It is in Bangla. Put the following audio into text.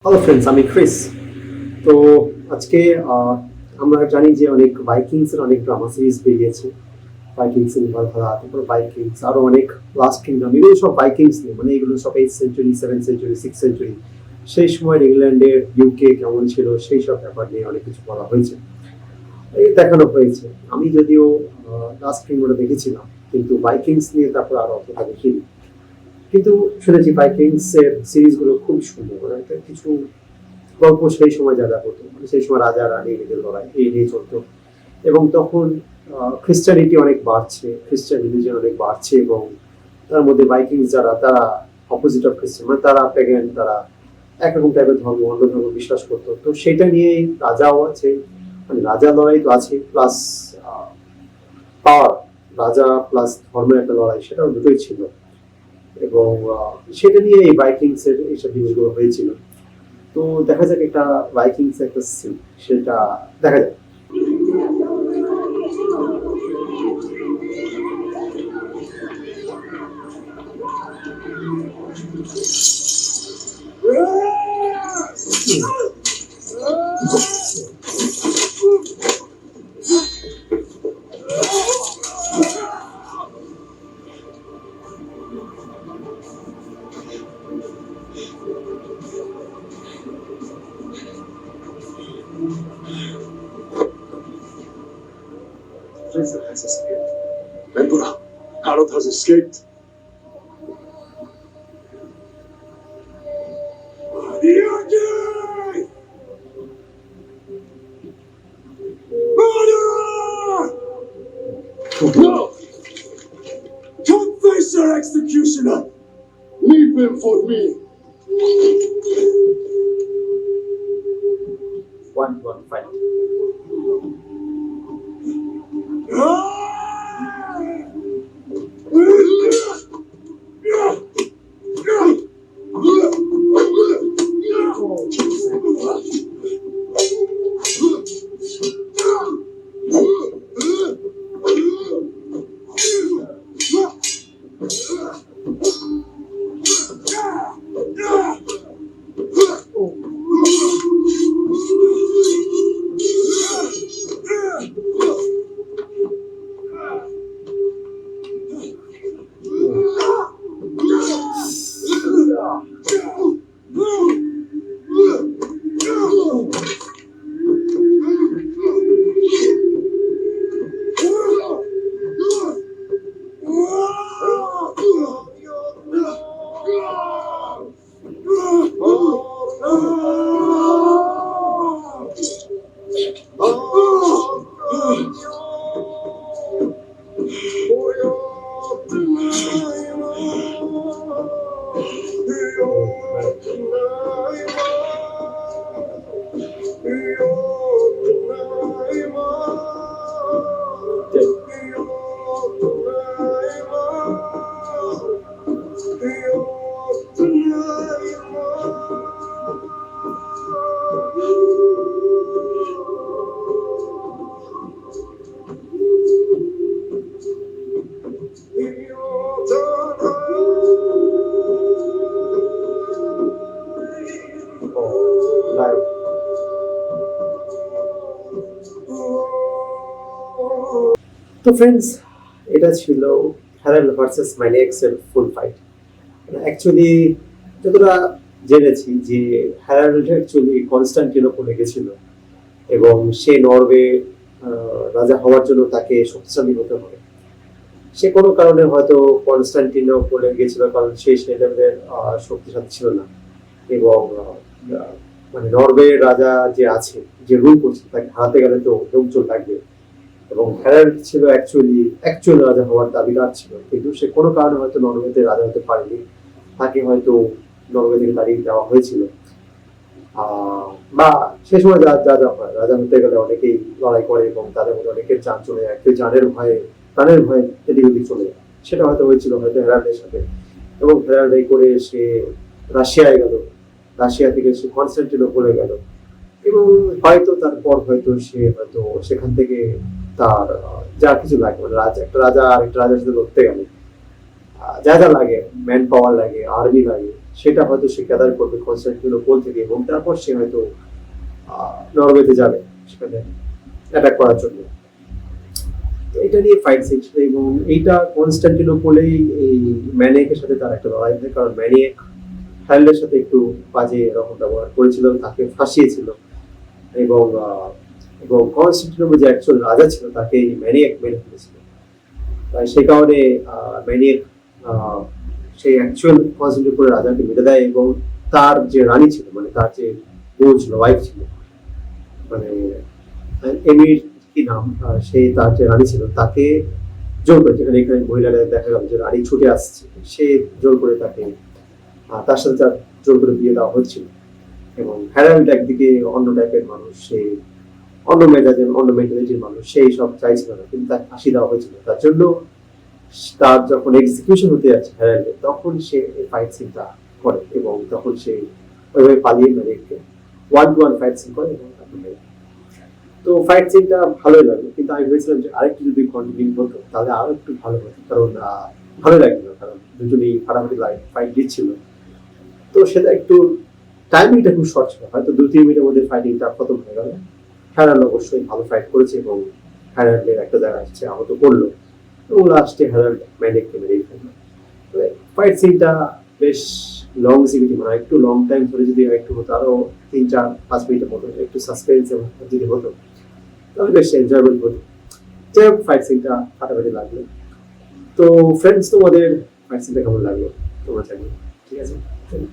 হ্যালো ফ্রেন্ডস, আমি ক্রিস। তো আজকে আমরা জানি যে অনেক ভাইকিংস এর অনেক ড্রামা সিরিজ বেরিয়েছে। ভাইকিংস ইন ভালহালা, তারপর ভাইকিংস আরো অনেক, লাস্ট কিংডম, এগুলো সব ভাইকিংস নিয়ে, মানে এগুলো সব 8th century, 7th century, 6th century, সেই সময় ইংল্যান্ডের ইউকে কেমন ছিল সেই সব ব্যাপার নিয়ে অনেক কিছু বলা হয়েছে, এই দেখানো হয়েছে। আমি যদিও লাস্ট কিংডমটা দেখেছিলাম, কিন্তু ভাইকিংস নিয়ে তারপর আর অতটা দেখিনি। কিন্তু শুনেছি ভাইকিংস এর সিরিজগুলো খুব সুন্দর, মানে একটা কিছু গল্প সেই সময় যা যা হতো, মানে সেই সময় রাজা রানী এদের লড়াই এই নিয়ে চলতো। এবং তখন খ্রিস্টানিটি অনেক বাড়ছে, খ্রিস্টান রিলিজন অনেক বাড়ছে, এবং তার মধ্যে ভাইকিংস যারা, তারা অপোজিট অফ খ্রিস্টান, মানে তারা প্যাগান, তারা একরকম টাইপের ধর্ম, অন্য ধর্ম বিশ্বাস করতো। তো সেটা নিয়েই রাজাও আছে, মানে রাজা লড়াই তো আছে, প্লাস পাওয়ার, রাজা প্লাস ধর্মের একটা লড়াই, সেটাও দুটোই ছিল। এবং সেটা নিয়ে এই ভাইকিংস এর এইসব জিনিসগুলো হয়েছিল। তো দেখা যাক একটা ভাইকিংস একটা সিন, সেটা দেখা যাক। Fraser has escaped. Emperor, Harold has escaped. No! Don't face your executioner! Leave him for me! One fight. তো ফ্রেন্ডস, এটা ছিল হ্যারাল্ড ভার্সেস ম্যানিয়াক্স এর ফুল ফাইট। অ্যাকচুয়ালি যতটা জেনেছি যে হ্যারাল্ড অ্যাকচুয়ালি কনস্টান্টিনোপলে গেছিল, এবং সে নরওয়ে রাজা হওয়ার জন্য তাকে শক্তিশালী হতে হবে। সে কোনো কারণে হয়তো কনস্টান্টিনোপলে গেছিল, কারণ সে লেভেলের শক্তিশালী ছিল না। এবং মানে নরওয়ে রাজা যে আছে, যে রুল করছে, তাকে হারাতে গেলে তো লোকজন লাগবে। এবং হ্যারাল্ড ছিল অ্যাকচুয়াল রাজা হওয়ার দাবিদার ছিল, কিন্তু সে কোনো কারণে হয়তো নরওয়েতে রাজা হতে পারেনি। তাকে হয়তো নরওয়ে থেকে তাড়িয়ে দেওয়া হয়েছিল। বা সে সময় যা যা যা হয়, রাজা হতে গেলে অনেকেই লড়াই করে, এবং তাদের মধ্যে অনেকের জান চলে যায়, কেউ প্রাণের ভয়ে এদিক ওদিক চলে যায়। সেটা হয়তো হয়েছিল হয়তো হ্যারাল্ডের সাথে। এবং হ্যারাল্ড এই করে সে রাশিয়ায় গেল, রাশিয়া থেকে সে কনস্টান্টিনোপলে গেল, এবং হয়তো তারপর হয়তো সে হয়তো সেখান থেকে তার যা কিছু লাগে, মানে একটা রাজা আর একটা রাজার সাথে লড়তে গেলে যা যা লাগে, ম্যান পাওয়ার লাগে, আর্মি লাগে, সেটা হয়তো সে গ্যাদার করবে কনস্টান্টিনোপল থেকে, এবং তারপর সে হয়তো নরওয়েতে যাবে সেখানে অ্যাটাক করার জন্য। তো এটা নিয়ে ফাইট সিন ছিল, এবং এইটা কনস্টান্টিনোপলেই এই ম্যানিয়াকের সাথে তার একটা লড়াই হয়, কারণ ম্যানিয়াক হ্যারল্ডের সাথে একটু বাজে রকম ব্যবহার করেছিল, তাকে ফাঁসিয়েছিল, এবং এবং কনস্টান্টিনোপল যে অ্যাকচুয়াল রাজা ছিল তাকে এই ম্যানিয়াক মেরে ফেলেছিল। তাই সেই কারণে ম্যানিয়াক সেই অ্যাকচুয়াল কনস্টান্টিনোপলের রাজাকে মেরে দেয়, এবং তার যে রানী ছিল, মানে তার যে বউ ছিল, ওয়াইফ ছিল, মানে এমির কি নাম, সে তার যে রানী ছিল তাকে জোর করে, যেখানে এখানে মহিলারা দেখা গেল যে রানী ছুটে আসছে, সে জোর করে তাকে তার সাথে তার জোর করে বিয়ে দেওয়া হচ্ছিল। এবং হ্যারাল্ড একদিকে অন্য টাইপের মানুষ, সে অন্য মেজাজের অন্য মেন্টালিটির মানুষ, সেই সব চাইছিল না, কিন্তু তাকে ফাঁসি দেওয়া হয়েছিল। তার জন্য তার যখন এক্সিকিউশন হতে যাচ্ছে হ্যারাল্ডের, তখন সে এই ফাইট সিনটা করে, এবং তখন সে ওইভাবে পালিয়ে ম্যানিয়াককে 1-to-1 ফাইট সিন করে, এবং তারপর মেরে দেয়। তো ফাইট সিনটা ভালোই লাগলো, কিন্তু আমি ভেবেছিলাম যে আরেকটু যদি কন্টিনিউ হতো তাহলে আরো একটু ভালো হতো, কারণ ভালো লাগলো, কারণ দুজনেই ফাটাফাটি ফাইট দিচ্ছিল। তো সেটা একটু টাইমিংটা খুব শর্ট ছিল, হয়তো 2-3 মিনিটের মধ্যে ফাইটিংটা খতম হয়ে গেল। হ্যারাল্ড অবশ্যই ভালো ফাইট করেছে, এবং হ্যারাল্ডের একটা জায়গায় আসছে আহত করলো, এবং লাস্টে হ্যারাল্ড ম্যানিয়াককে মেরেই ফেললো। ফাইট সিনটা বেশ লং সিকিউরিটি, মানে একটু লং টাইম ধরে যদি একটু হতো, আরো 3-4-5 মিনিটের মতো একটু সাসপেন্স যদি হতো তাহলে বেশ এনজয়েবল হতো। যাই হোক, ফাইট সিনটা ফাটাফাটি লাগলো। তো ফ্রেন্ডস, তোমাদের ফাইট সিনটা কেমন লাগলো তোমরা জানিও, ঠিক আছে?